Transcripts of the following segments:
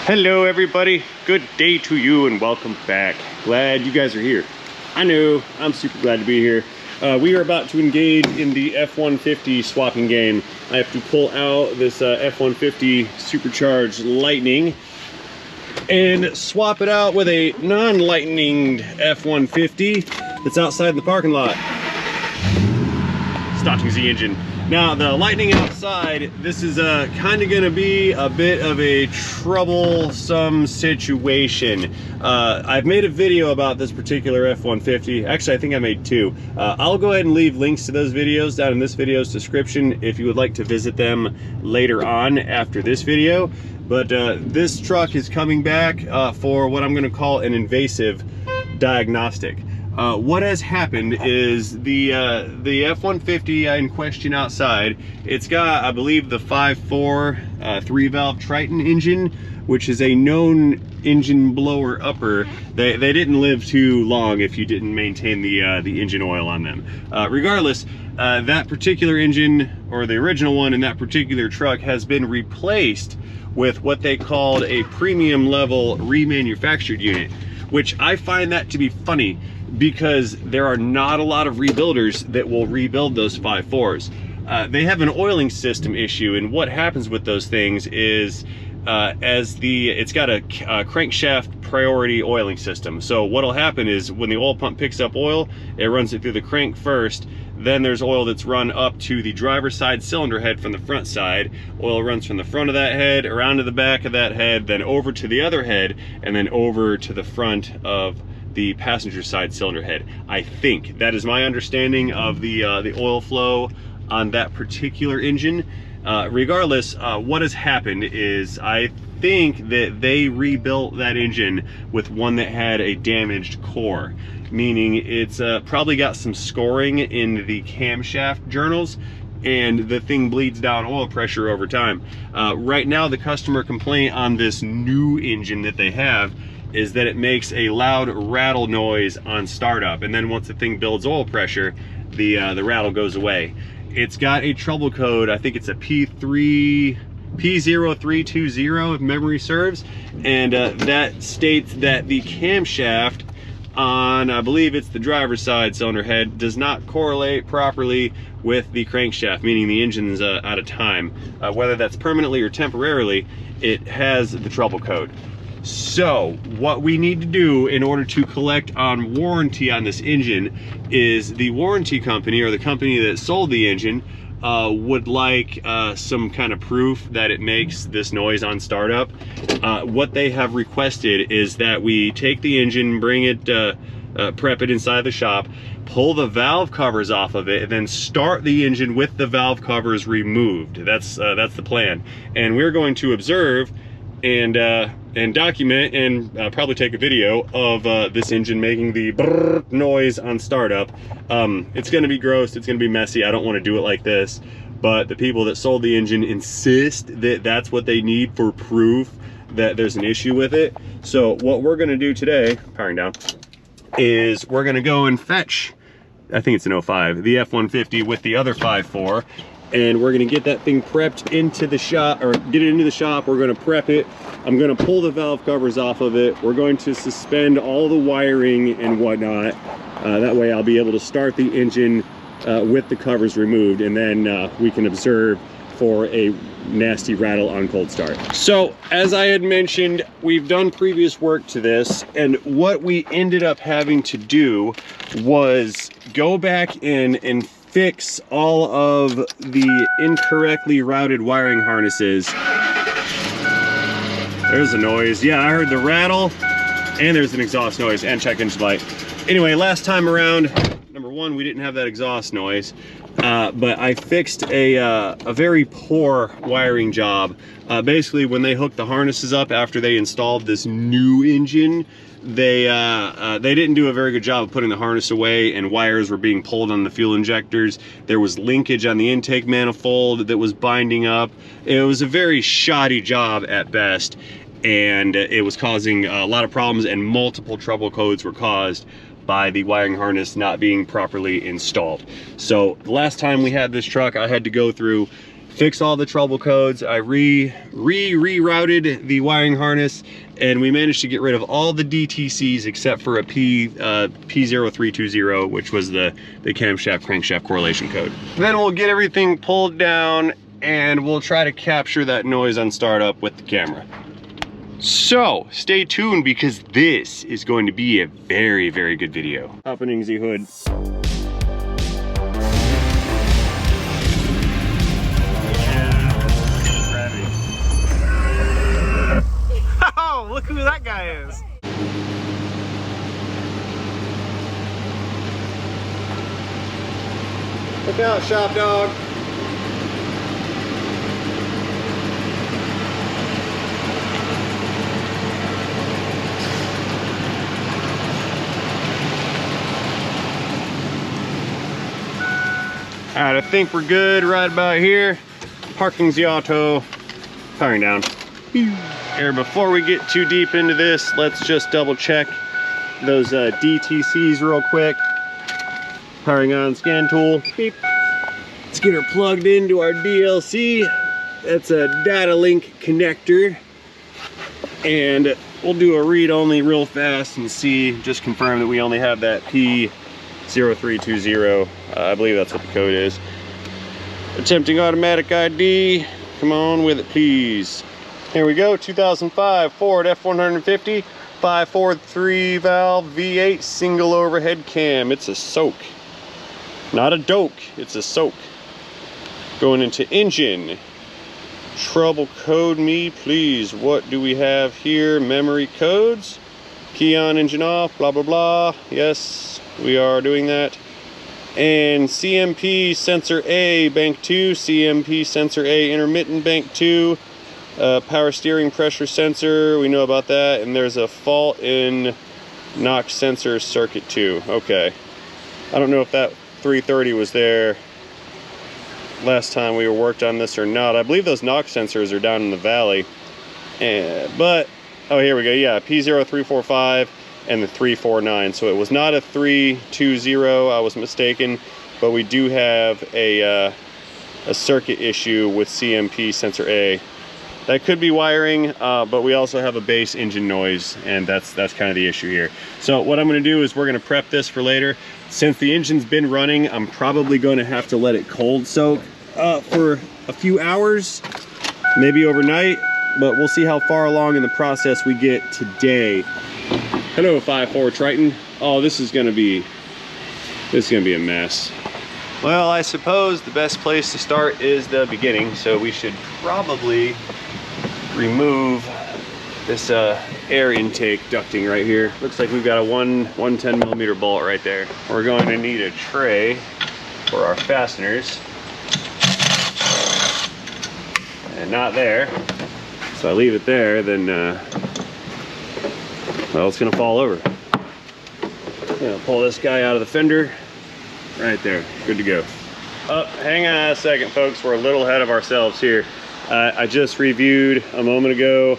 Hello everybody, good day to you and welcome back. Glad you guys are here. I know, I'm super glad to be here. We are about to engage in the F150 swapping game. I have to pull out this F150 supercharged Lightning and swap it out with a non-lightninged F150 that's outside in the parking lot. Starting the engine. Now the Lightning outside, this is kind of gonna be a bit of a troublesome situation. I've made a video about this particular F150. Actually, I think I made two. I'll go ahead and leave links to those videos down in this video's description if you would like to visit them later on after this video. But this truck is coming back for what I'm gonna call an invasive diagnostic. What has happened is the F150 in question outside, it's got, I believe, the 5.4 3-valve Triton engine, which is a known engine blower upper. They didn't live too long if you didn't maintain the engine oil on them. Regardless, that particular engine, or the original one in that particular truck, has been replaced with what they called a premium level remanufactured unit, which I find that to be funny, because there are not a lot of rebuilders that will rebuild those 5.4s. They have an oiling system issue, and what happens with those things is it's got a crankshaft priority oiling system. So what'll happen is when the oil pump picks up oil, it runs it through the crank first, then there's oil that's run up to the driver's side cylinder head from the front side. Oil runs from the front of that head, around to the back of that head, then over to the other head, and then over to the front of the passenger side cylinder head. I think that is my understanding of the oil flow on that particular engine. Regardless, what has happened is I think that they rebuilt that engine with one that had a damaged core, meaning it's probably got some scoring in the camshaft journals, and the thing bleeds down oil pressure over time. Right now, the customer complaint on this new engine that they have is that it makes a loud rattle noise on startup, and then once the thing builds oil pressure, the rattle goes away. It's got a trouble code. I think it's a P0320 if memory serves, and that states that the camshaft on, I believe it's the driver's side cylinder head, does not correlate properly with the crankshaft, meaning the engine's out of time. Whether that's permanently or temporarily, it has the trouble code. So what we need to do in order to collect on warranty on this engine is the warranty company, or the company that sold the engine, would like some kind of proof that it makes this noise on startup. What they have requested is that we take the engine, bring it, prep it inside the shop, pull the valve covers off of it, and then start the engine with the valve covers removed. That's the plan. And we're going to observe and document and probably take a video of this engine making the brrr noise on startup. It's gonna be gross, it's gonna be messy. I don't want to do it like this, but the people that sold the engine insist that that's what they need for proof that there's an issue with it. So what we're gonna do today, powering down, is we're gonna go and fetch, I think it's an 05, the F150 with the other 5.4, and we're gonna get that thing prepped into the shop, or get it into the shop. We're gonna prep it. I'm gonna pull the valve covers off of it. We're going to suspend all the wiring and whatnot. That way I'll be able to start the engine with the covers removed, and then we can observe for a nasty rattle on cold start. So as I had mentioned, we've done previous work to this, and what we ended up having to do was go back in and fix all of the incorrectly routed wiring harnesses. There's a noise. Yeah, I heard the rattle, and there's an exhaust noise, and check engine light. Anyway, last time around, number one, we didn't have that exhaust noise, but I fixed a very poor wiring job. Basically, when they hooked the harnesses up after they installed this new engine, they didn't do a very good job of putting the harness away, and wires were being pulled on the fuel injectors. There was linkage on the intake manifold that was binding up. It was a very shoddy job at best, and it was causing a lot of problems, and multiple trouble codes were caused by the wiring harness not being properly installed. So the last time we had this truck, I had to go through fixed all the trouble codes. I rerouted the wiring harness, and we managed to get rid of all the DTCs except for a P0320, which was the camshaft crankshaft correlation code. Then we'll get everything pulled down and we'll try to capture that noise on startup with the camera. So stay tuned, because this is going to be a very, very good video. Opening the hood. Oh, look who that guy is. Look out, shop dog. All right, I think we're good right about here. Parking the auto, firing down. Here, before we get too deep into this, let's just double check those DTCs real quick. Powering on scan tool. Beep. Let's get her plugged into our DLC. That's a data link connector. And we'll do a read only real fast and see, just confirm that we only have that P0320. I believe that's what the code is. Attempting automatic ID. Come on with it, please. Here we go. 2005 Ford F150 543 valve V8 single overhead cam. It's a soak, not a doke. It's a soak. Going into engine. Trouble code me, please. What do we have here? Memory codes. Key on, engine off. Blah blah blah. Yes, we are doing that. And CMP sensor A bank 2, CMP sensor A intermittent bank 2, power steering pressure sensor, we know about that, and there's a fault in knock sensor circuit 2. Okay, I don't know if that 330 was there last time we worked on this or not. I believe those knock sensors are down in the valley, but oh, here we go. Yeah, P0345 and the 349, so it was not a 320. I was mistaken, but we do have a circuit issue with CMP sensor A. That could be wiring, but we also have a base engine noise, and that's kind of the issue here. So what I'm going to do is we're going to prep this for later. Since the engine's been running, I'm probably going to have to let it cold soak for a few hours, maybe overnight, but we'll see how far along in the process we get today. Hello, 5.4 Triton. Oh, this is gonna be a mess. Well, I suppose the best place to start is the beginning, so we should probably remove this air intake ducting right here. Looks like we've got a 110mm bolt right there. We're going to need a tray for our fasteners, and not there. So I leave it there, then well, it's gonna fall over. Pull this guy out of the fender. Right there, good to go. Oh, hang on a second, folks. We're a little ahead of ourselves here. I just reviewed a moment ago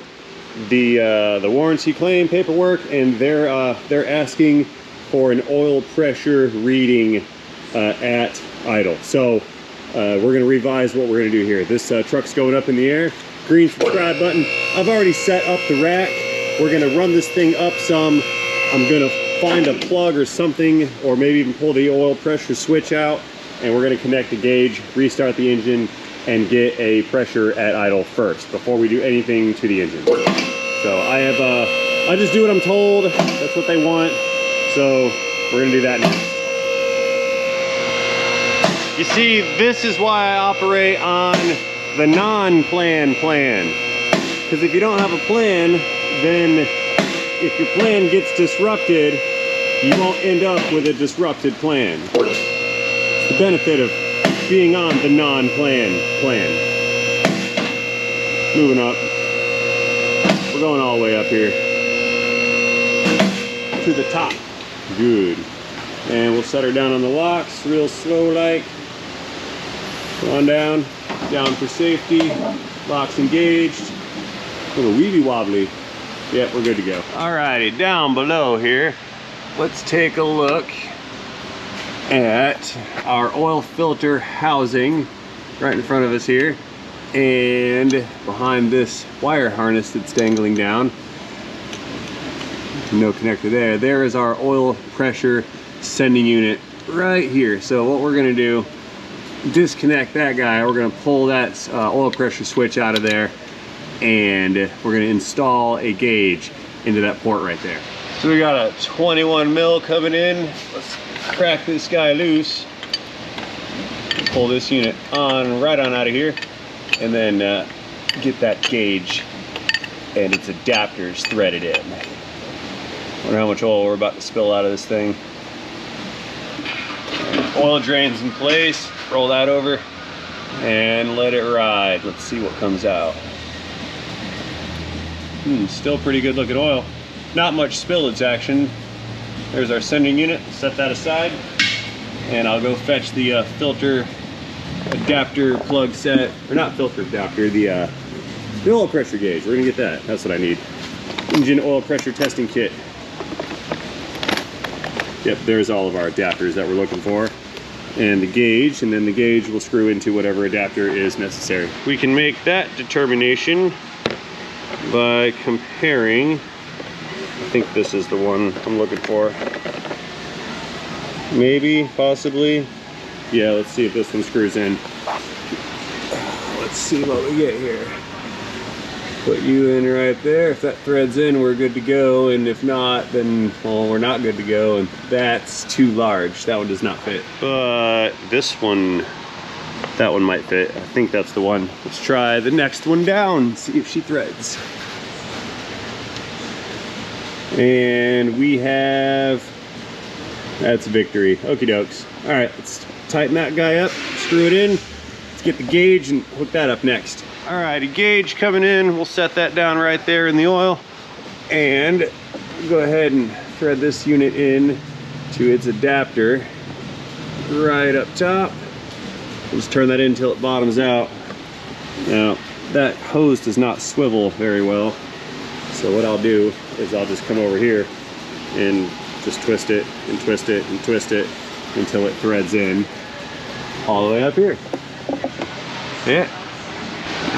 the warranty claim paperwork, and they're asking for an oil pressure reading at idle. So we're gonna revise what we're gonna do here. This truck's going up in the air. Green subscribe button. I've already set up the rack. We're gonna run this thing up some. I'm gonna find a plug or something, or maybe even pull the oil pressure switch out, and we're gonna connect the gauge, restart the engine, and get a pressure at idle first before we do anything to the engine. So I just do what I'm told. That's what they want. So we're gonna do that next. You see, this is why I operate on the non-plan plan. Because if you don't have a plan, then if your plan gets disrupted, you won't end up with a disrupted plan. It's the benefit of being on the non-plan plan. Moving up. We're going all the way up here to the top. Good. And we'll set her down on the locks real slow like. Go on down for safety. Locks engaged. A little weeby wobbly. Yep, we're good to go. Alrighty, down below here, let's take a look at our oil filter housing. right in front of us here. And behind this wire harness that's dangling down, no connector there, there is our oil pressure sending unit right here. So what we're gonna do, disconnect that guy, we're gonna pull that oil pressure switch out of there, and we're gonna install a gauge into that port right there. So we got a 21 mil coming in. Let's crack this guy loose, pull this unit on right on out of here, and then get that gauge and its adapters threaded in. Wonder how much oil we're about to spill out of this thing. Oil drains in place, roll that over, and let it ride. Let's see what comes out. Still pretty good looking oil. Not much spillage action. There's our sending unit, set that aside, and I'll go fetch the filter adapter plug set, or not filter adapter, the oil pressure gauge. We're gonna get that, that's what I need. Engine oil pressure testing kit. Yep, there's all of our adapters that we're looking for. And the gauge, and then the gauge will screw into whatever adapter is necessary. We can make that determination by comparing, I think this is the one I'm looking for. Maybe, possibly. Yeah, let's see if this one screws in. Let's see what we get here. Put you in right there. If that threads in, we're good to go. And if not, then, well, we're not good to go. And that's too large. That one does not fit. But this one, that one might fit. I think that's the one. Let's try the next one down, see if she threads. And we have, that's victory. Okie dokes. All right, let's tighten that guy up, screw it in. Let's get the gauge and hook that up next. All right, a gauge coming in. We'll set that down right there in the oil. And go ahead and thread this unit in to its adapter right up top. Just turn that in until it bottoms out. Now, that hose does not swivel very well. So what I'll do is I'll just come over here and just twist it and twist it and twist it until it threads in all the way up here. Yeah,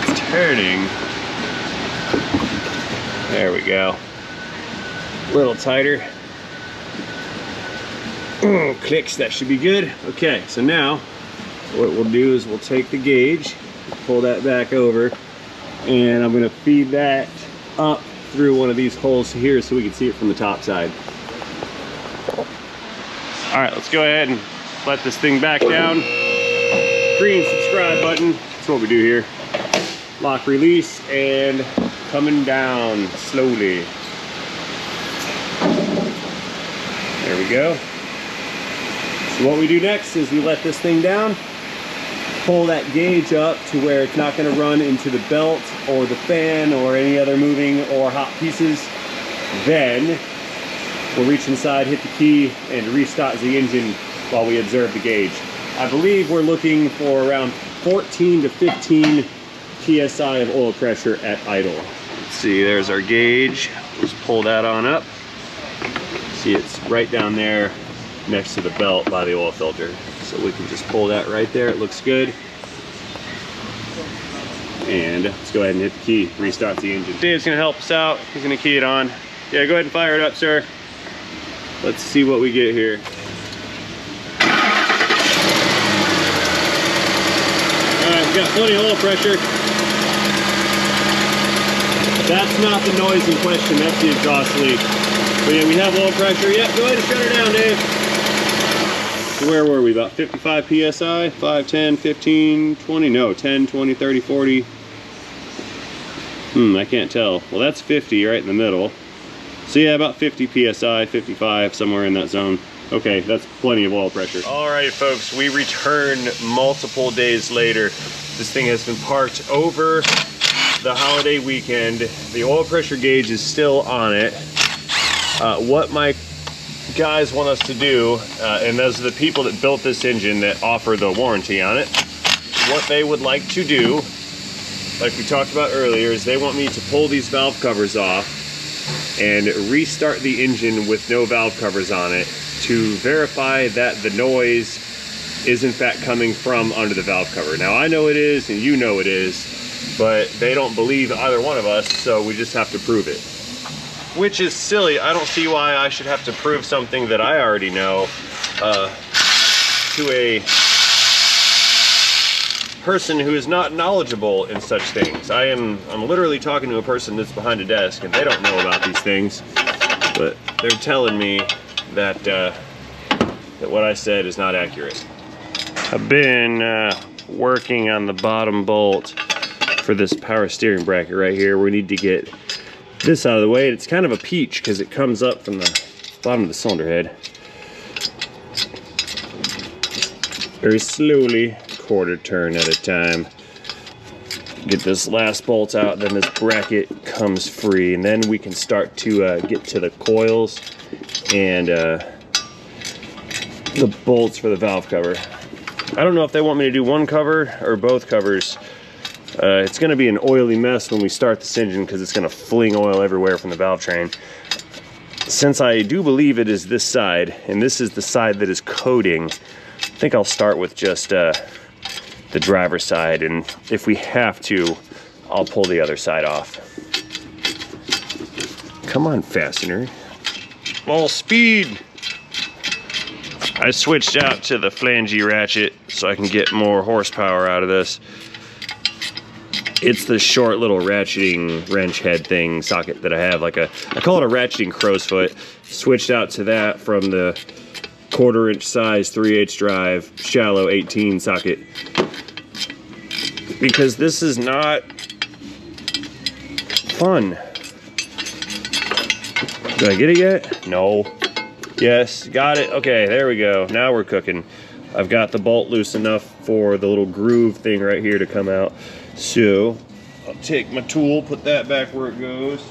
it's turning. There we go. A little tighter. Oh, clicks, that should be good. Okay, so now what we'll do is we'll take the gauge, pull that back over, and I'm gonna feed that up through one of these holes here so we can see it from the top side. All right, let's go ahead and let this thing back down. Green subscribe button, that's what we do here. Lock release, and coming down slowly. There we go. So what we do next is we let this thing down, pull that gauge up to where it's not going to run into the belt or the fan or any other moving or hot pieces. Then we'll reach inside, hit the key, and restart the engine while we observe the gauge. I believe we're looking for around 14 to 15 PSI of oil pressure at idle. Let's see, there's our gauge. Just pull that on up. See, it's right down there next to the belt by the oil filter. So we can just pull that right there. It looks good. And let's go ahead and hit the key, restart the engine. Dave's gonna help us out. He's gonna key it on. Yeah, go ahead and fire it up, sir. Let's see what we get here. All right, we got plenty of oil pressure. That's not the noise in question, that's the exhaust leak. But yeah, we have oil pressure. Yep, go ahead and shut her down, Dave. So where were we? About 55 PSI? 5, 10, 15, 20, no, 10, 20, 30, 40. I can't tell. Well, that's 50 right in the middle. So yeah, about 50 PSI, 55, somewhere in that zone. Okay, that's plenty of oil pressure. All right, folks, we return multiple days later. This thing has been parked over the holiday weekend. The oil pressure gauge is still on it. What my guys want us to do, and those are the people that built this engine that offer the warranty on it, what they would like to do, like we talked about earlier, is they want me to pull these valve covers off and restart the engine with no valve covers on it to verify that the noise is in fact coming from under the valve cover. Now I know it is, and you know it is, but they don't believe either one of us, so we just have to prove it. Which is silly. I don't see why I should have to prove something that I already know to a person who is not knowledgeable in such things. I'm literally talking to a person that's behind a desk, and they don't know about these things, but they're telling me that that what I said is not accurate. I've been working on the bottom bolt for this power steering bracket right here. We need to get this out of the way. It's kind of a peach because it comes up from the bottom of the cylinder head. Very slowly, quarter turn at a time. Get this last bolt out, then this bracket comes free, and then we can start to get to the coils and the bolts for the valve cover. I don't know if they want me to do one cover or both covers. It's going to be an oily mess when we start this engine because it's going to fling oil everywhere from the valve train. Since I do believe it is this side, and this is the side that is coating, I think I'll start with just the driver's side, and if we have to, I'll pull the other side off. Come on, fastener. All speed! I switched out to the flangey ratchet so I can get more horsepower out of this. It's the short little ratcheting wrench head thing socket that I have, I call it a ratcheting crow's foot. Switched out to that from the 1/4 inch size 3/8 drive shallow 18 socket, because this is not fun. Did I get it yet? No. Yes, got it. Okay, there we go. Now we're cooking. I've got the bolt loose enough for the little groove thing right here to come out. So I'll take my tool, put that back where it goes.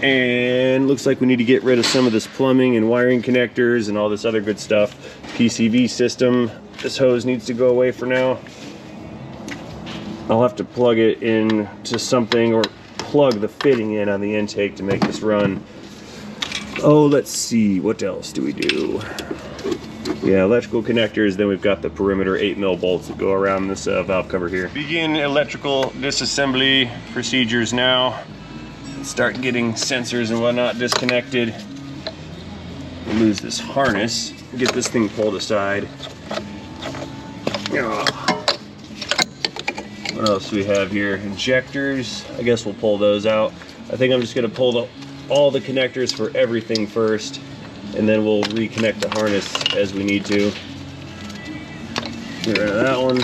And looks like we need to get rid of some of this plumbing and wiring connectors and all this other good stuff. PCV system. This hose needs to go away for now. I'll have to plug it into something or plug the fitting in on the intake to make this run. Oh, let's see, what else do we do? Yeah, electrical connectors, then we've got the perimeter 8mm bolts that go around this valve cover here. Begin electrical disassembly procedures now. Start getting sensors and whatnot disconnected. Lose this harness, get this thing pulled aside. What else do we have here? Injectors, I guess we'll pull those out. I think I'm just gonna pull all the connectors for everything first, and then we'll reconnect the harness as we need to. Get rid of that one.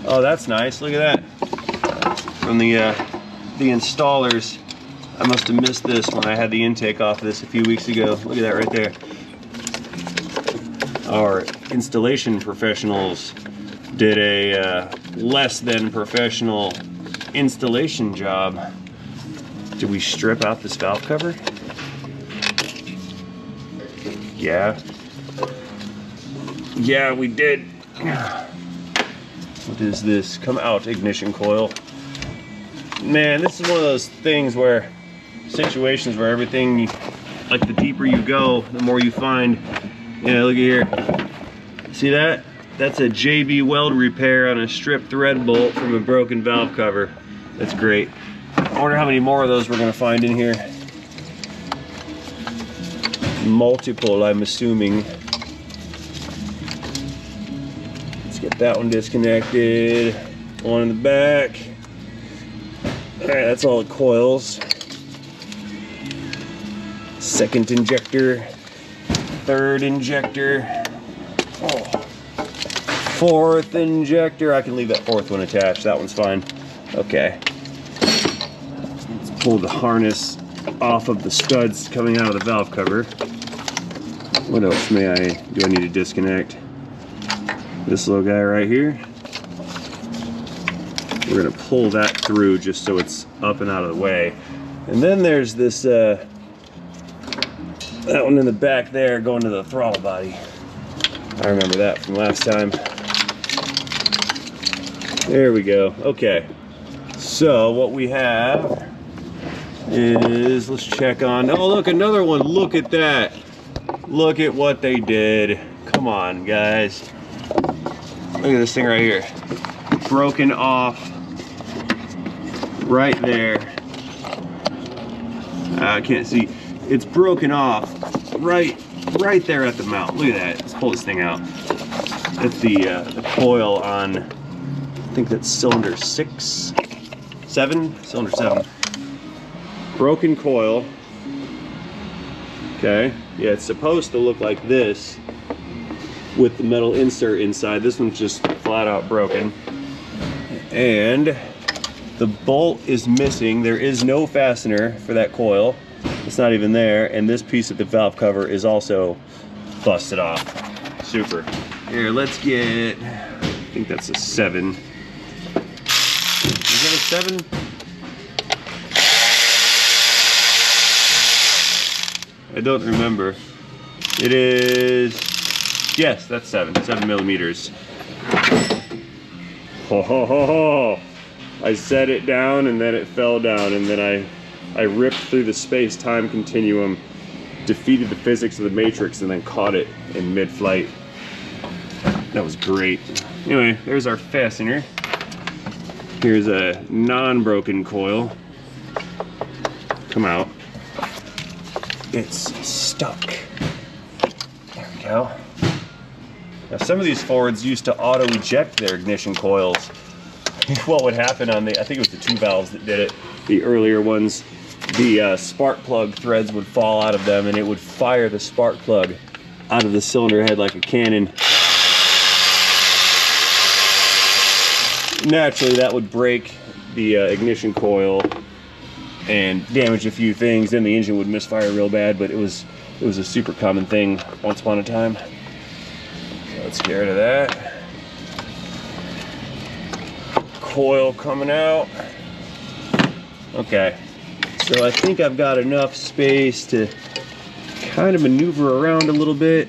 Oh, that's nice, look at that. From the installers. I must have missed this when I had the intake off this a few weeks ago. Look at that right there. Our installation professionals did a less than professional installation job. Did we strip out this valve cover? Yeah. Yeah, we did. What is this? Come out, ignition coil. Man, this is one of those things where situations where everything, like the deeper you go, the more you find. Yeah, look at here. See that? That's a JB weld repair on a stripped thread bolt from a broken valve cover. That's great. I wonder how many more of those we're going to find in here. Multiple, I'm assuming. Let's get that one disconnected. One in the back. Alright, that's all the coils. Second injector. Third injector. Oh. Fourth injector. I can leave that fourth one attached. That one's fine. Okay. Let's pull the harness off of the studs coming out of the valve cover. What else do I need to disconnect? This little guy right here. We're gonna pull that through just so it's up and out of the way. And then there's this, that one in the back there going to the throttle body. I remember that from last time. There we go. Okay. So what we have is, let's check on, oh look, another one. Look at that. Look at what they did. Come on, guys. Look at this thing right here. Broken off right there. I can't see. It's broken off right there at the mount. Look at that. Let's pull this thing out. That's the coil on, I think that's cylinder 6, 7, cylinder 7. Broken coil. Okay. Yeah, it's supposed to look like this with the metal insert inside. This one's just flat out broken. And the bolt is missing. There is no fastener for that coil. It's not even there. And this piece of the valve cover is also busted off. Super. Here, let's get, I think that's a 7. Is that a 7? I don't remember. It is, yes, that's 7 millimeters. Ho ho ho ho! I set it down and then it fell down, and then I ripped through the space-time continuum, defeated the physics of the matrix, and then caught it in mid-flight. That was great. Anyway, there's our fastener. Here's a non-broken coil. Come out. It's stuck. There we go. Now some of these Fords used to auto-eject their ignition coils. What would happen on the, I think it was the 2 valves that did it, the earlier ones, the spark plug threads would fall out of them and it would fire the spark plug out of the cylinder head like a cannon. Naturally that would break the ignition coil and damage a few things, then the engine would misfire real bad, but it was a super common thing once upon a time. So let's get rid of that. Coil coming out. Okay, so I think I've got enough space to kind of maneuver around a little bit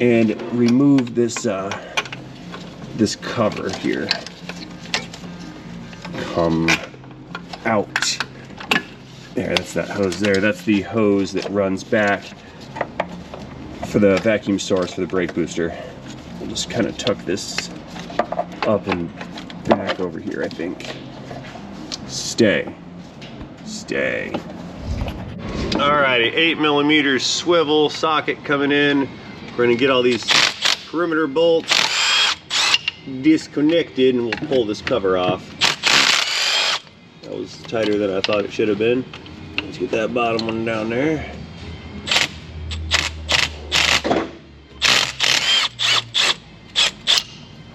and remove this this cover here. Come out. There, that's that hose there. That's the hose that runs back for the vacuum source for the brake booster. We'll just kind of tuck this up and back over here, I think. Stay. Stay. Alrighty, 8 millimeter swivel socket coming in. We're gonna get all these perimeter bolts disconnected and we'll pull this cover off. That was tighter than I thought it should have been. Let's get that bottom one down there.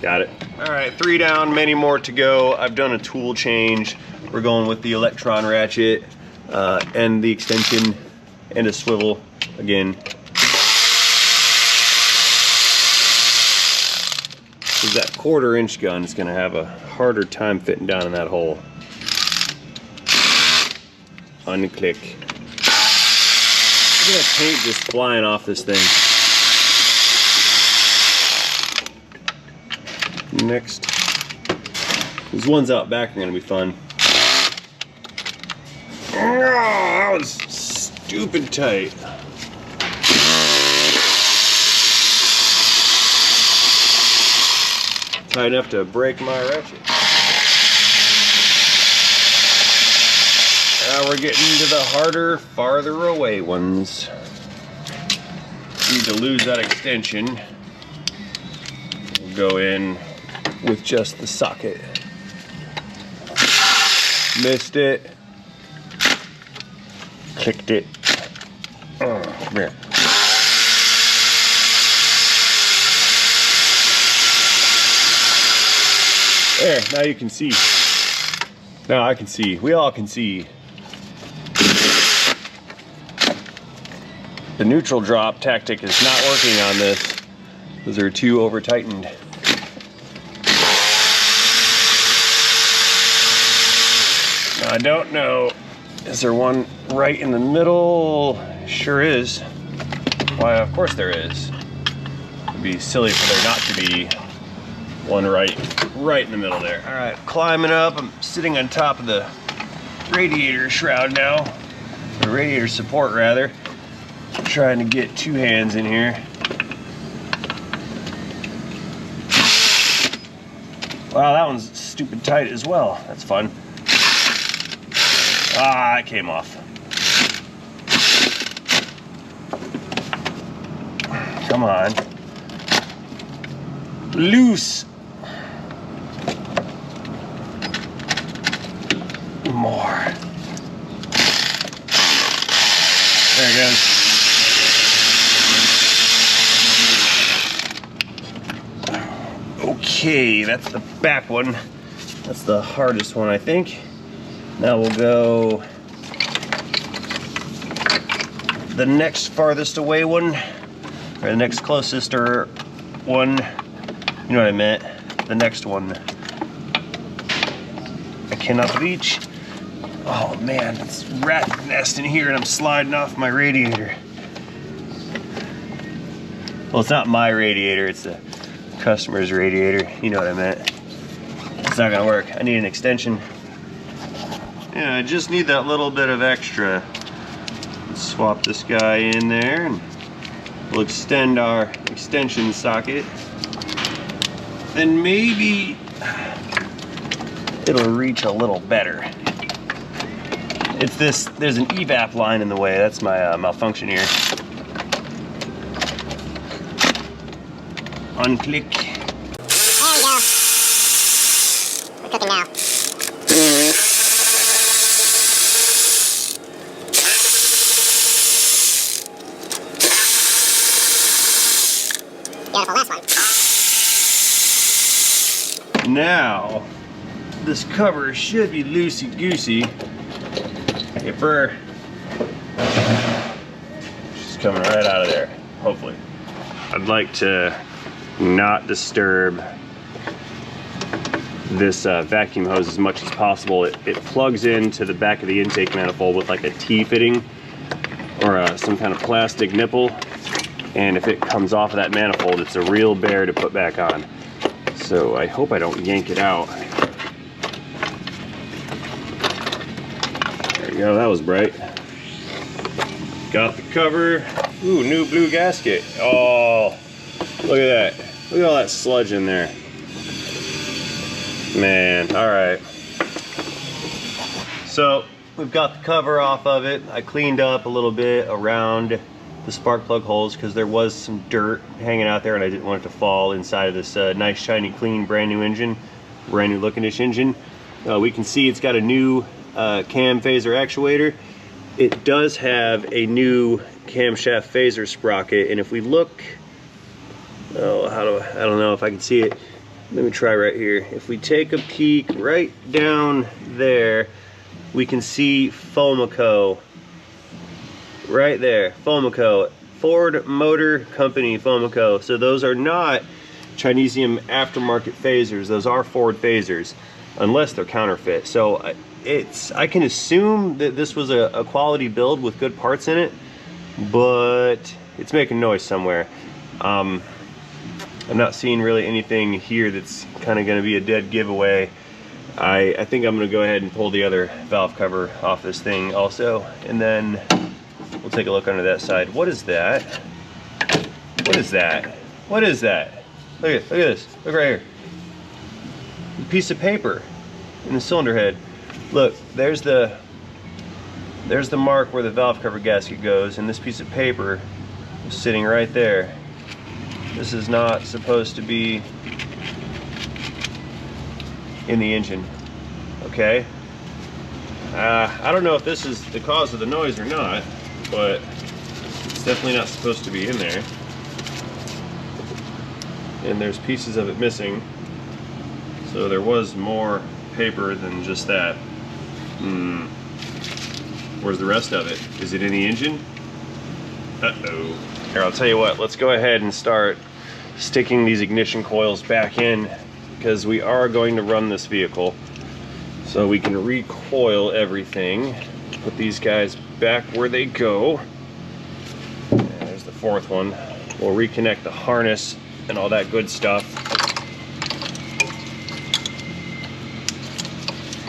Got it. All right, 3 down, many more to go. I've done a tool change. We're going with the electron ratchet and the extension and a swivel again. Because that 1/4 inch gun is gonna have a harder time fitting down in that hole. Unclick. Look at that paint just flying off this thing. Next. These ones out back are going to be fun. Oh, that was stupid tight. Tight enough to break my ratchet. Now we're getting to the harder, farther away ones. Need to lose that extension. We'll go in with just the socket. Missed it. Clicked it. Oh, come here. There, now you can see. Now I can see. We all can see. The neutral drop tactic is not working on this. Those are too over tightened. Now I don't know, is there one right in the middle? Sure is. Why, of course there is. It'd be silly for there not to be one right in the middle there. All right, climbing up. I'm sitting on top of the radiator shroud now, or radiator support rather. Trying to get 2 hands in here. Wow, that one's stupid tight as well. That's fun. Ah, it came off. Come on. Loose. More. There it goes. Okay, that's the back one. That's the hardest one, I think. Now we'll go the next farthest away one, or the next closest or one. You know what I meant? The next one. I cannot reach. Oh man, it's rat nest in here and I'm sliding off my radiator. Well, it's not my radiator, it's the customer's radiator. You know what I meant. It's not gonna work. I need an extension. Yeah, I just need that little bit of extra. Let's swap this guy in there and we'll extend our extension socket. Then maybe it'll reach a little better. It's this, there's an evap line in the way. That's my malfunction here. Unclick. There we go. We're cooking now. Beautiful, last one. Now, this cover should be loosey-goosey. Hey, fur. She's coming right out of there, hopefully. I'd like to not disturb this vacuum hose as much as possible. It plugs into the back of the intake manifold with like a T-fitting or some kind of plastic nipple. And if it comes off of that manifold, it's a real bear to put back on. So I hope I don't yank it out. There you go, that was bright. Got the cover. Ooh, new blue gasket. Oh, look at that. Look at all that sludge in there. Man, all right. So we've got the cover off of it. I cleaned up a little bit around the spark plug holes because there was some dirt hanging out there and I didn't want it to fall inside of this nice, shiny, clean, brand new engine, brand new looking-ish engine. We can see it's got a new cam phaser actuator. It does have a new camshaft phaser sprocket, and if we look, oh, I don't know if I can see it. Let me try right here. If we take a peek right down there, we can see Fomaco right there. Fomaco, Ford Motor Company Fomaco. So those are not Chinesium aftermarket phasers. Those are Ford phasers, unless they're counterfeit. So I can assume that this was a quality build with good parts in it, but it's making noise somewhere. I'm not seeing really anything here that's kind of going to be a dead giveaway. I think I'm going to go ahead and pull the other valve cover off this thing also, and then we'll take a look under that side. What is that? What is that? What is that? Look at this. Look right here. A piece of paper in the cylinder head. Look, there's the mark where the valve cover gasket goes, and this piece of paper is sitting right there. This is not supposed to be in the engine, okay? I don't know if this is the cause of the noise or not, but it's definitely not supposed to be in there. And there's pieces of it missing, so there was more paper than just that. Where's the rest of it? Is it in the engine? Uh-oh. Here, I'll tell you what, let's go ahead and start sticking these ignition coils back in, because we are going to run this vehicle. So we can recoil everything, put these guys back where they go. And there's the fourth one. We'll reconnect the harness and all that good stuff.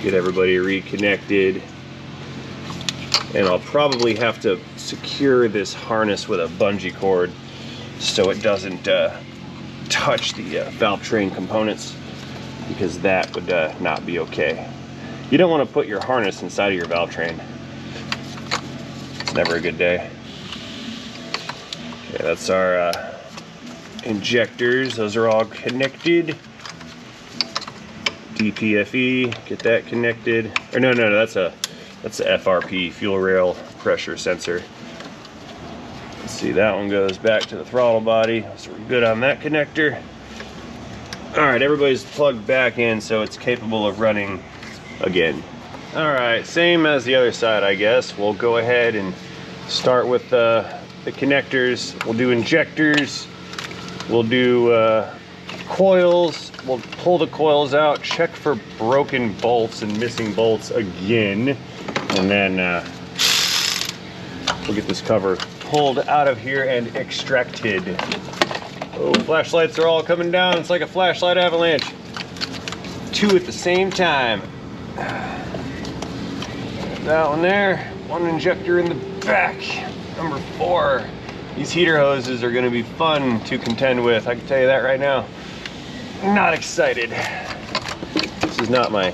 Get everybody reconnected. And I'll probably have to secure this harness with a bungee cord so it doesn't touch the valve train components. because that would not be okay. You don't want to put your harness inside of your valve train. It's never a good day. Okay, that's our injectors. Those are all connected. DPFE, get that connected. Or no, that's a FRP, fuel rail pressure sensor. Let's see, that one goes back to the throttle body, so we're good on that connector. All right, everybody's plugged back in, so it's capable of running again. All right, same as the other side, I guess. We'll go ahead and start with the connectors. We'll do injectors. We'll do coils. We'll pull the coils out, check for broken bolts and missing bolts again, and then we'll get this cover pulled out of here and extracted. Oh, flashlights are all coming down. It's like a flashlight avalanche. 2 at the same time. That one there. 1 injector in the back. Number 4. These heater hoses are going to be fun to contend with. I can tell you that right now. Not excited. This is not my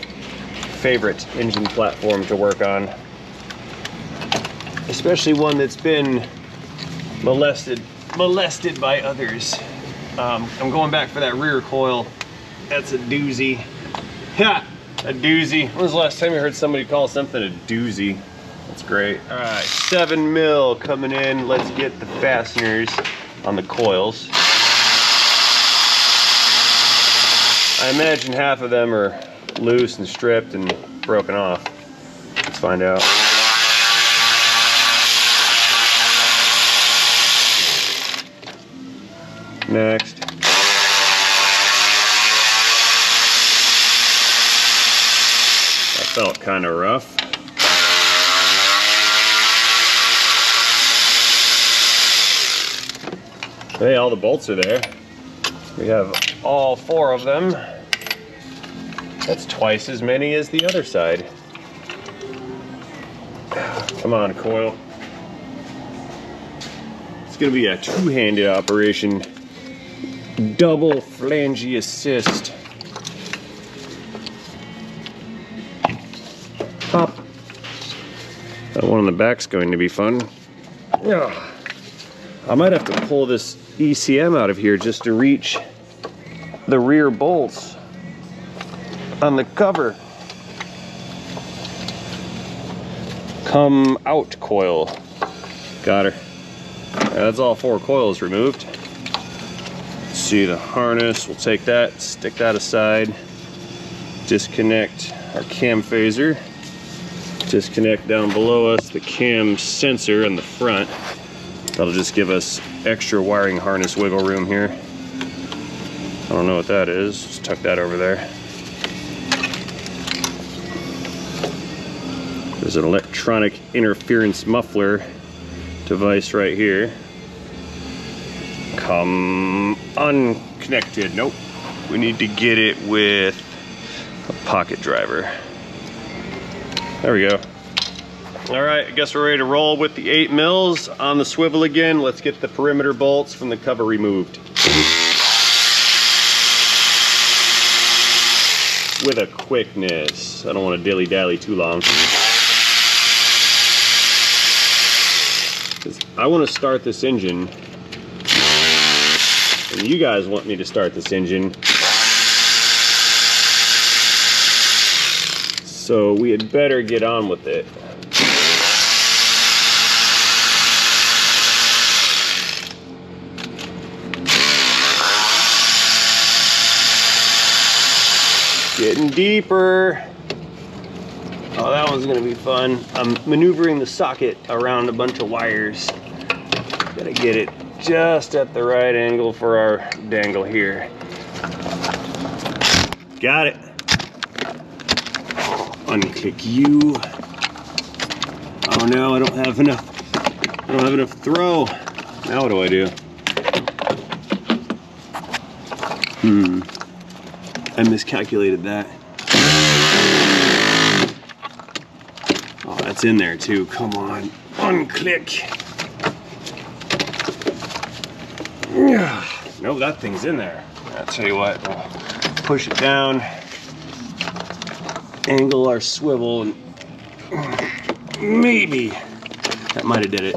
favorite engine platform to work on. Especially one that's been molested by others. I'm going back for that rear coil. That's a doozy. Ha! A doozy. When was the last time you heard somebody call something a doozy? That's great. All right, 7 mil coming in. Let's get the fasteners on the coils. I imagine half of them are loose and stripped and broken off. Let's find out. Next. That felt kind of rough. Hey, all the bolts are there. We have all 4 of them. That's twice as many as the other side. Come on, coil. It's gonna be a 2-handed operation. Double flange assist. Pop. That one on the back's going to be fun. Yeah. I might have to pull this ECM out of here just to reach the rear bolts on the cover. Come out coil. Got her. That's all 4 coils removed. Let's see the harness. We'll take that, stick that aside. Disconnect our cam phaser. Disconnect down below us the cam sensor in the front. That'll just give us extra wiring harness wiggle room here. I don't know what that is. Just tuck that over there. There's an electronic interference muffler device right here. Come unconnected. Nope. We need to get it with a pocket driver. There we go. All right, I guess we're ready to roll with the 8 mils on the swivel again. Let's get the perimeter bolts from the cover removed. With a quickness. I don't want to dilly-dally too long. Because I want to start this engine, and you guys want me to start this engine. So we had better get on with it. Getting deeper. Oh, that one's gonna be fun. I'm maneuvering the socket around a bunch of wires. Gotta get it just at the right angle for our dangle here. Got it. Unclick you. Oh no, I don't have enough throw. Now what do I do? I miscalculated that. Oh, that's in there too. Come on. Unclick. No, that thing's in there. I'll tell you what. Push it down. angle our swivel, and maybe that might have did it.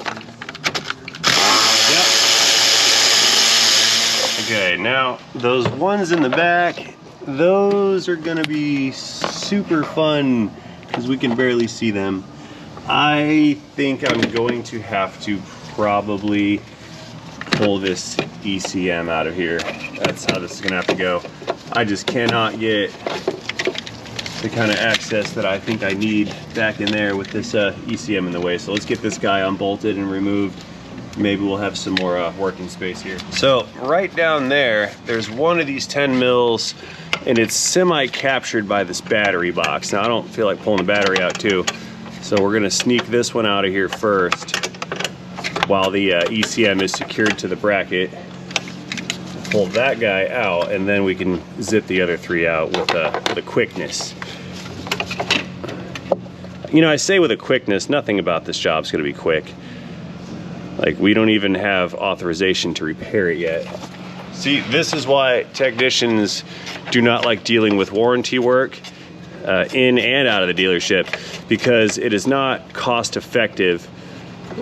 Yep. Okay, now those ones in the back, those are gonna be super fun because we can barely see them. I think I'm going to have to probably pull this ECM out of here. That's how this is gonna have to go. I just cannot get the kind of access that I think I need back in there with this ECM in the way. So let's get this guy unbolted and removed. Maybe we'll have some more working space here. So right down there, there's one of these 10 mils and it's semi-captured by this battery box. Now I don't feel like pulling the battery out too. So we're gonna sneak this one out of here first while the ECM is secured to the bracket. Pull that guy out, and then we can zip the other three out with a quickness. You know, I say with a quickness, nothing about this job's gonna be quick. Like, we don't even have authorization to repair it yet. See, this is why technicians do not like dealing with warranty work in and out of the dealership, because it is not cost effective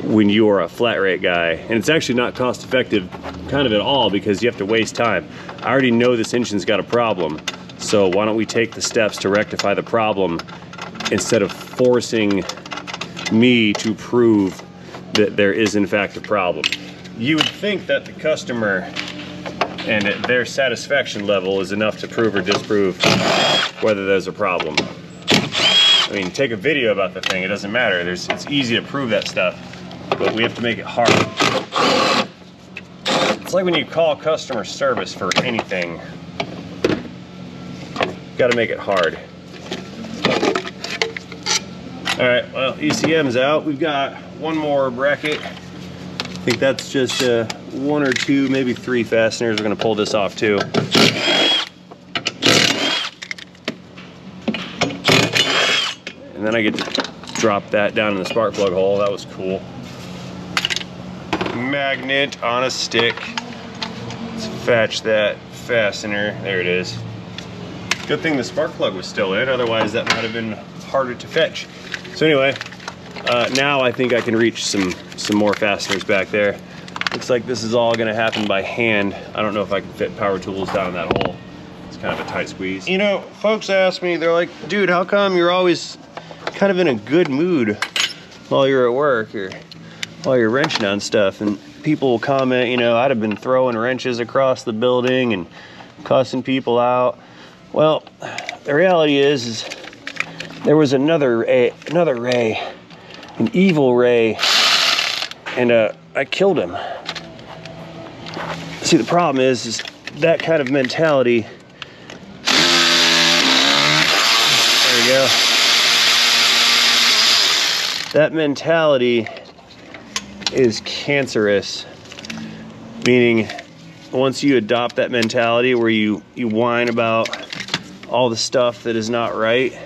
when you are a flat rate guy. And it's actually not cost effective kind of at all, because you have to waste time. I already know this engine's got a problem, so why don't we take the steps to rectify the problem instead of forcing me to prove that there is in fact a problem. You would think that the customer and their satisfaction level is enough to prove or disprove whether there's a problem. I mean, take a video about the thing, it doesn't matter. It's easy to prove that stuff, but we have to make it hard. It's like when you call customer service for anything, you gotta make it hard. All right, well, ECM's out. We've got one more bracket. I think that's just one or two, maybe three fasteners. We're gonna pull this off too. And then I get to drop that down in the spark plug hole. That was cool. Magnet on a stick. Let's fetch that fastener. There it is. Good thing the spark plug was still in, otherwise that might have been harder to fetch. So anyway, now I think I can reach some more fasteners back there. Looks like this is all gonna happen by hand. I don't know if I can fit power tools down that hole. It's kind of a tight squeeze. You know, folks ask me, they're like, dude, how come you're always kind of in a good mood while you're at work or while you're wrenching on stuff? And people will comment, you know, I'd have been throwing wrenches across the building and cussing people out. Well, the reality is there was another ray, an evil ray, and I killed him. See, the problem is that kind of mentality. There we go. That mentality is cancerous, meaning once you adopt that mentality where you whine about all the stuff that is not right,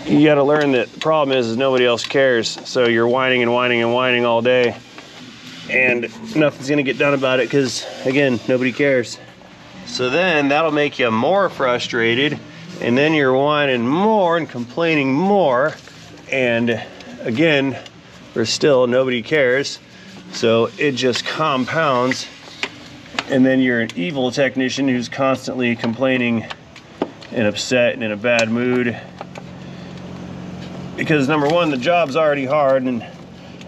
you got to learn that the problem is nobody else cares. So you're whining and whining and whining all day, and nothing's gonna get done about it because, again, nobody cares. So then that'll make you more frustrated, and then you're whining more and complaining more, and again, there's still nobody cares. So it just compounds, and then you're an evil technician who's constantly complaining and upset and in a bad mood. Because number one, the job's already hard, and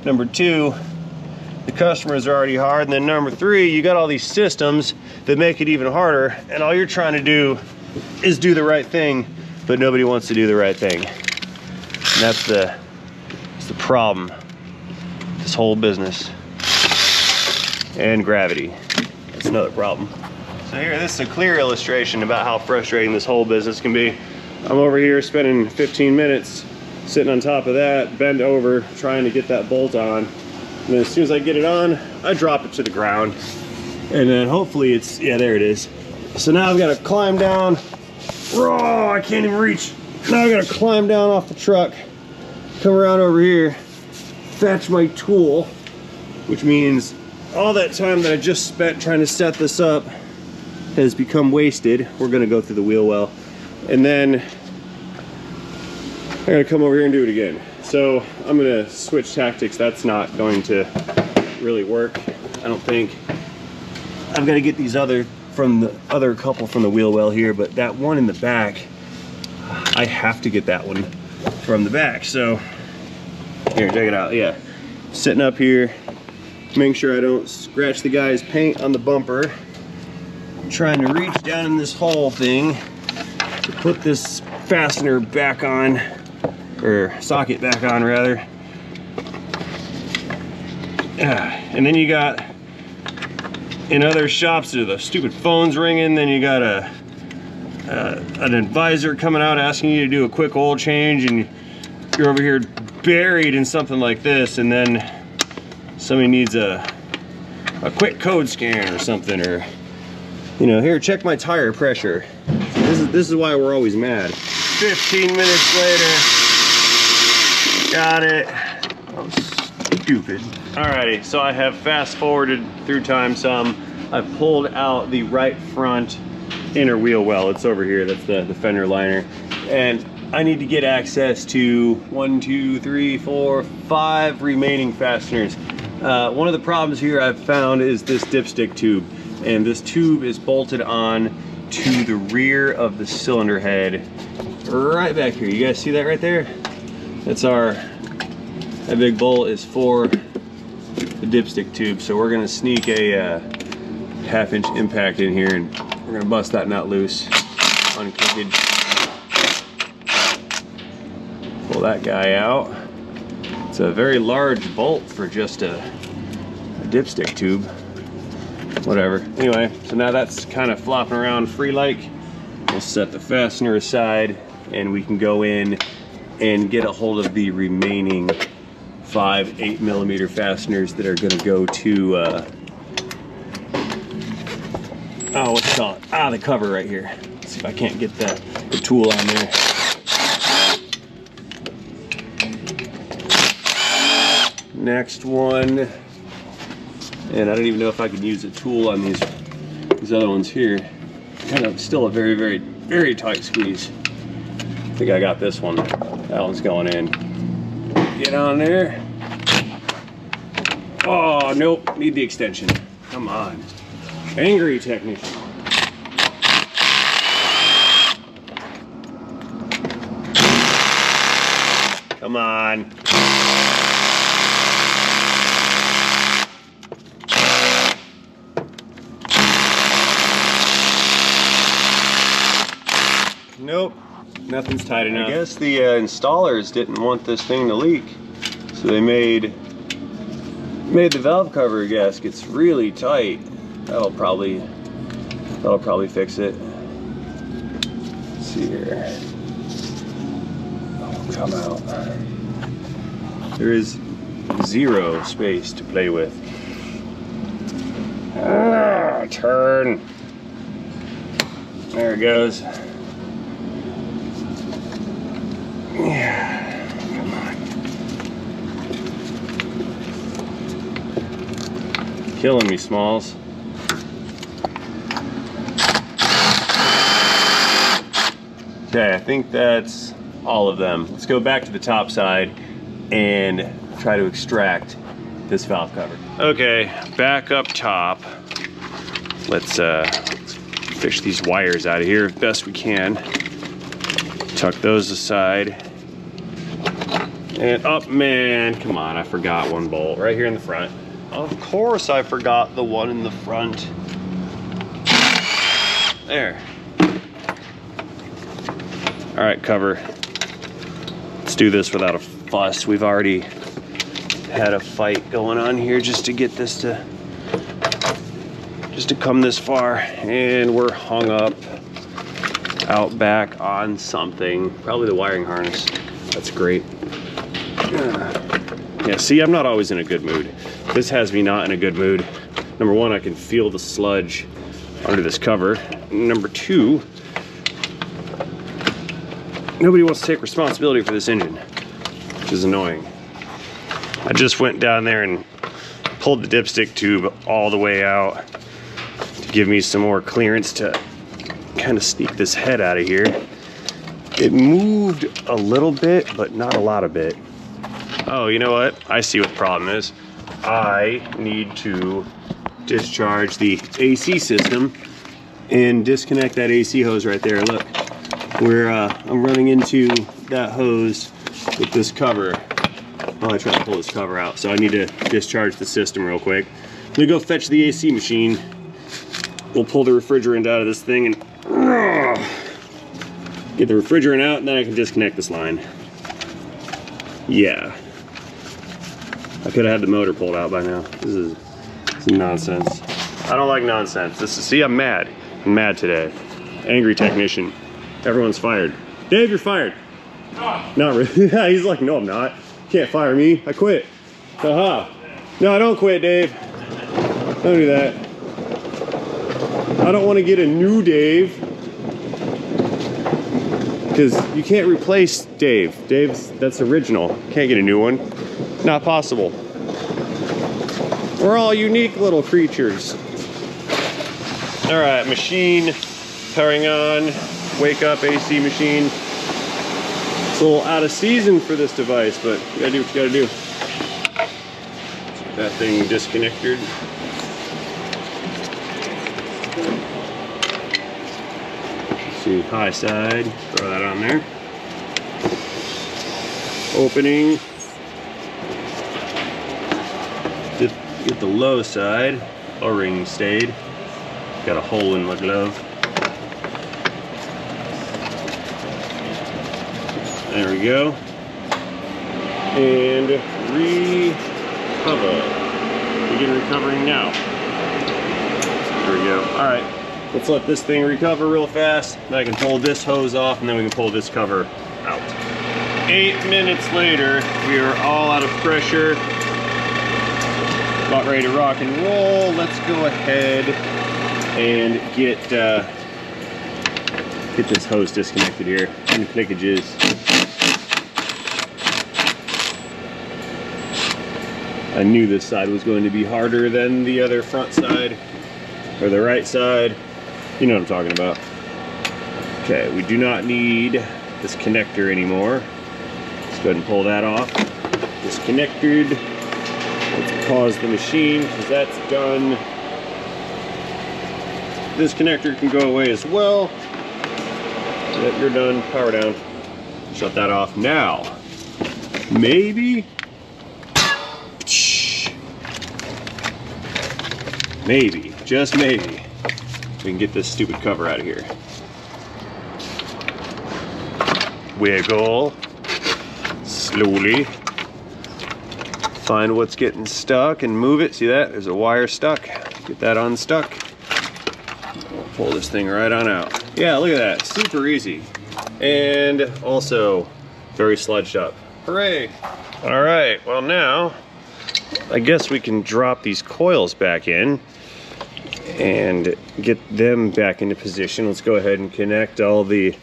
number two, the customers are already hard, and then number three, you got all these systems that make it even harder, and all you're trying to do is do the right thing, but nobody wants to do the right thing. And that's the problem, this whole business. And gravity, that's another problem. So here, this is a clear illustration about how frustrating this whole business can be. I'm over here spending 15 minutes sitting on top of that, bend over, trying to get that bolt on. And then as soon as I get it on, I drop it to the ground. And then hopefully it's, yeah, there it is. So now I've got to climb down. Oh, I can't even reach. Now I got to climb down off the truck, come around over here, fetch my tool, which means all that time that I just spent trying to set this up has become wasted. We're gonna go through the wheel well. And then I gotta come over here and do it again. So I'm gonna switch tactics. That's not going to really work, I don't think. I've got to get these other couple from the wheel well here, but that one in the back, I have to get that one from the back. So here, check it out. Yeah, sitting up here, making sure I don't scratch the guy's paint on the bumper. I'm trying to reach down in this hole thing to put this fastener back on, or socket back on rather. And then you got, in other shops, the stupid phone's ringing, then you got an advisor coming out asking you to do a quick oil change, and you're over here buried in something like this, and then somebody needs a quick code scan or something, or, you know, here, check my tire pressure. This is why we're always mad. 15 minutes later, got it. Oh, stupid. Alrighty, so I have fast forwarded through time some. I've pulled out the right front inner wheel well. It's over here, that's the fender liner. And I need to get access to 1, 2, 3, 4, 5 remaining fasteners. One of the problems here I've found is this dipstick tube. And this tube is bolted on to the rear of the cylinder head right back here. You guys see that right there? That's that big bolt is for the dipstick tube. So we're gonna sneak a 1/2-inch impact in here, and we're gonna bust that nut loose, unkick it, pull that guy out. It's a very large bolt for just a dipstick tube. Whatever. Anyway, so now that's kind of flopping around free-like. We'll set the fastener aside, and we can go in and get a hold of the remaining 5 8mm fasteners that are going to go to oh, what's it called? The cover right here. Let's see if I can't get the tool on there. Next one, and I don't even know if I can use a tool on these other ones here. Kind of still a very, very, very tight squeeze. I think I got this one. That one's going in. Get on there. Oh, nope, need the extension. Come on. Angry technician. Come on. Nope, nothing's tight enough. I guess the installers didn't want this thing to leak, so they made the valve cover gaskets really tight. That'll probably fix it. Let's see here. Oh, come out. There is 0 space to play with. Turn. There it goes. Yeah, come on. Killing me, Smalls. Okay, I think that's all of them. Let's go back to the top side and try to extract this valve cover. Okay, back up top. Let's fish these wires out of here best we can. Tuck those aside. And up, man, come on, I forgot one bolt right here in the front. Of course I forgot the one in the front. There. All right, cover. Let's do this without a fuss. We've already had a fight going on here just to get this to come this far, and we're hung up out back on something, probably the wiring harness. That's great. Yeah, see, I'm not always in a good mood. This has me not in a good mood. Number one, I can feel the sludge under this cover. Number two, nobody wants to take responsibility for this engine, which is annoying. I just went down there and pulled the dipstick tube all the way out to give me some more clearance to kind of sneak this head out of here. It moved a little bit, but not a lot of bit. Oh, you know what? I see what the problem is. I need to discharge the AC system and disconnect that AC hose right there. Look, where I'm running into that hose with this cover. Oh, I tried to pull this cover out, so I need to discharge the system real quick. Let me go fetch the AC machine. We'll pull the refrigerant out of this thing and get the refrigerant out, and then I can disconnect this line. Yeah. I could have had the motor pulled out by now. This is nonsense. I don't like nonsense. See, I'm mad. I'm mad today. Angry technician. Everyone's fired. Dave, you're fired. Oh. Not really. He's like, no, I'm not. Can't fire me. I quit. Haha. No, I don't quit, Dave. Don't do that. I don't want to get a new Dave. Because you can't replace Dave. That's original. Can't get a new one. Not possible. We're all unique little creatures. All right, machine powering on. Wake up AC machine. It's a little out of season for this device, but you gotta do what you gotta do. That thing disconnected. Let's see, high side, throw that on there. Opening. Get the low side, O-ring stayed. Got a hole in my glove. There we go. And recover. Begin recovering now. There we go. All right, let's let this thing recover real fast. Then I can pull this hose off, and then we can pull this cover out. 8 minutes later, we are all out of pressure. About ready to rock and roll. Let's go ahead and get this hose disconnected here. Any clickages. I knew this side was going to be harder than the other front side, or the right side. You know what I'm talking about. Okay, we do not need this connector anymore. Let's go ahead and pull that off. Disconnected. Let's pause the machine, because that's done. This connector can go away as well. Yep, you're done. Power down. Shut that off now. Maybe. Maybe, just maybe, we can get this stupid cover out of here. Wiggle. Slowly. Find what's getting stuck and move it. See that? There's a wire stuck. Get that unstuck. We'll pull this thing right on out. Yeah, look at that. Super easy. And also very sludged up. Hooray! All right, well now, I guess we can drop these coils back in and get them back into position. Let's go ahead and connect all the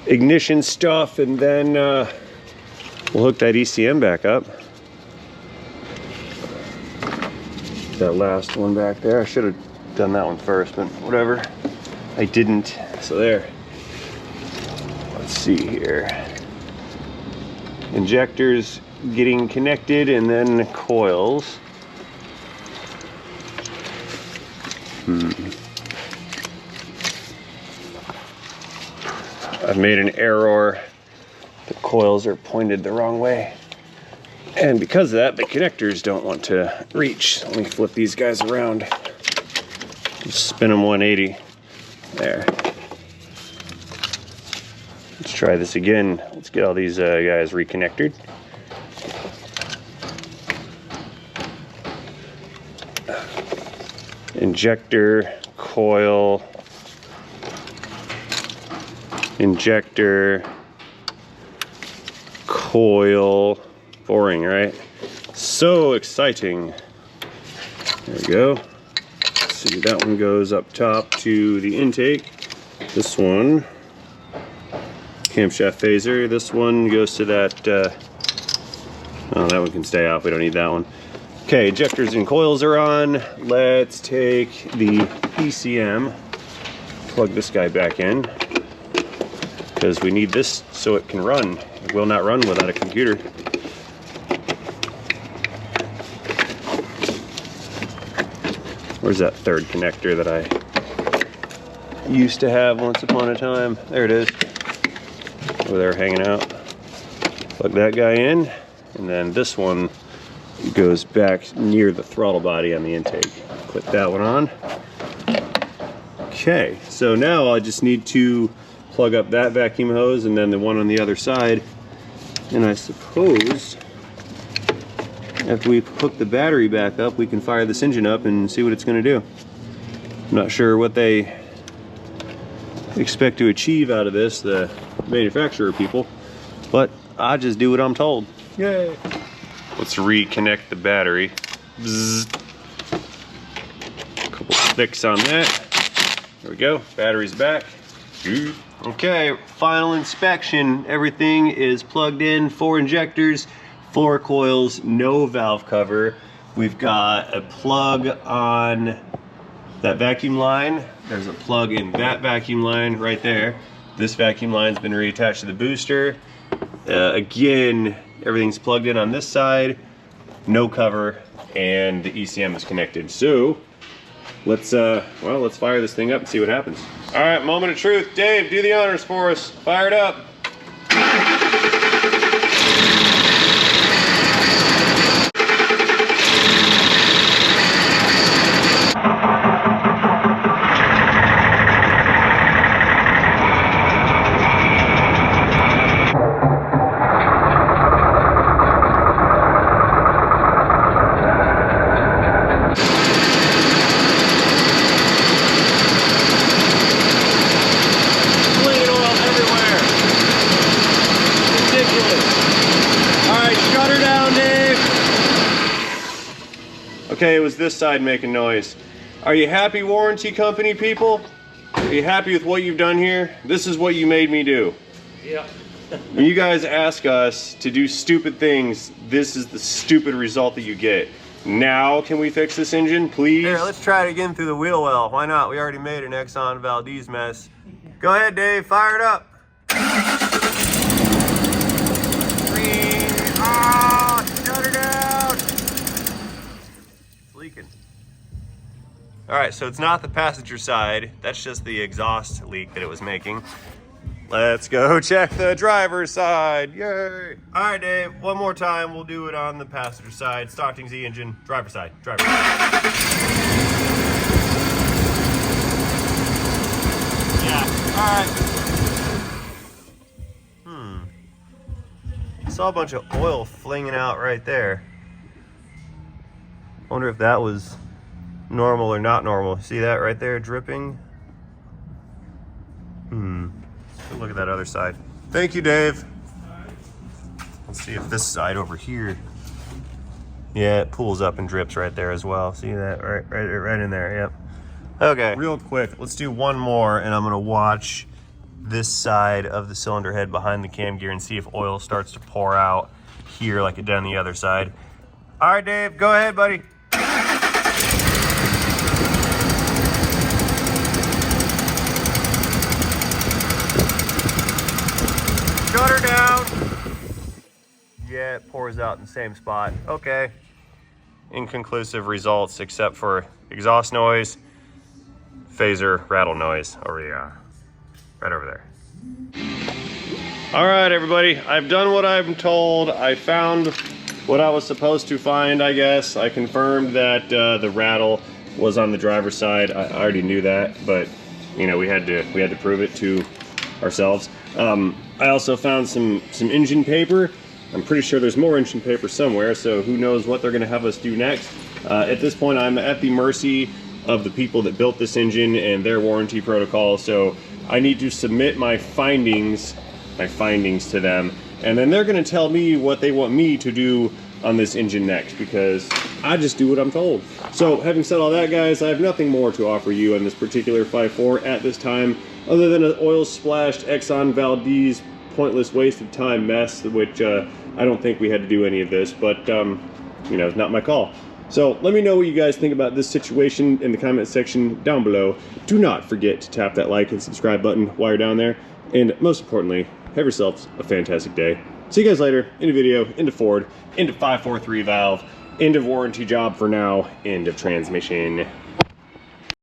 ignition stuff, and then we'll hook that ECM back up. That last one back there, I should have done that one first, but whatever. I didn't, so there. Let's see here. Injectors getting connected, and then coils. I've made an error. The coils are pointed the wrong way. And because of that, the connectors don't want to reach. Let me flip these guys around. Just spin them 180. There. Let's try this again. Let's get all these guys reconnected. Injector, coil, injector, coil, boring, right? So exciting. There we go. Let's see, that one goes up top to the intake. This one, camshaft phaser. This one goes to that, oh, that one can stay off. We don't need that one. Okay, injectors and coils are on. Let's take the ECM, plug this guy back in. because we need this so it can run. It will not run without a computer. Where's that third connector that I used to have once upon a time? There it is. Over there hanging out. Plug that guy in, and then this one goes back near the throttle body on the intake. Clip that one on. Okay, so now I just need to plug up that vacuum hose and then the one on the other side. And I suppose after we hook the battery back up, we can fire this engine up and see what it's going to do. I'm not sure what they expect to achieve out of this, the manufacturer people, but I just do what I'm told. Yay! Let's reconnect the battery. Bzzz. Couple clicks on that. There we go. Battery's back. Okay, final inspection. Everything is plugged in. 4 injectors, 4 coils, no valve cover. We've got a plug on that vacuum line. There's a plug in that vacuum line right there. This vacuum line's been reattached to the booster. Again, everything's plugged in on this side, no cover, and the ECM is connected. So let's fire this thing up and see what happens. All right, moment of truth. Dave, do the honors for us. Fire it up. Okay, it was this side making noise. Are you happy, warranty company people? Are you happy with what you've done here? This is what you made me do. Yeah. When you guys ask us to do stupid things, this is the stupid result that you get. Now, can we fix this engine, please? Here, let's try it again through the wheel well. Why not? We already made an Exxon Valdez mess. Go ahead, Dave, fire it up. Shut her down. It's leaking. All right, so it's not the passenger side. That's just the exhaust leak that it was making. Let's go check the driver's side. Yay! All right, Dave, one more time. We'll do it on the passenger side. Starting the engine, driver's side, driver. Yeah, all right. Saw a bunch of oil flinging out right there. Wonder if that was normal or not normal. See that right there dripping? Let's look at that other side. Thank you, Dave. Let's see if this side over here. Yeah, it pulls up and drips right there as well. See that? Right in there, yep. Okay, real quick, let's do one more and I'm gonna watch this side of the cylinder head behind the cam gear and see if oil starts to pour out here like it did on the other side. All right, Dave, go ahead, buddy. Shut her down. Yeah, it pours out in the same spot. Okay. Inconclusive results except for exhaust noise, phaser, rattle noise over here. Right over there. All right, everybody, I've done what I'm told. I found what I was supposed to find, I guess. I confirmed that the rattle was on the driver's side. I already knew that, but you know, we had to prove it to ourselves. I also found some engine paper. I'm pretty sure there's more engine paper somewhere, so who knows what they're gonna have us do next. At this point, I'm at the mercy of the people that built this engine and their warranty protocol, so I need to submit my findings to them, and then they're going to tell me what they want me to do on this engine next, because I just do what I'm told. So having said all that, guys, I have nothing more to offer you on this particular 5.4 at this time, other than an oil splashed Exxon Valdez pointless waste of time mess, which I don't think we had to do any of this, but you know, it's not my call. So let me know what you guys think about this situation in the comment section down below. Do not forget to tap that like and subscribe button while you're down there. And most importantly, have yourselves a fantastic day. See you guys later. End of video, end of Ford, end of 543 valve, end of warranty job for now, end of transmission.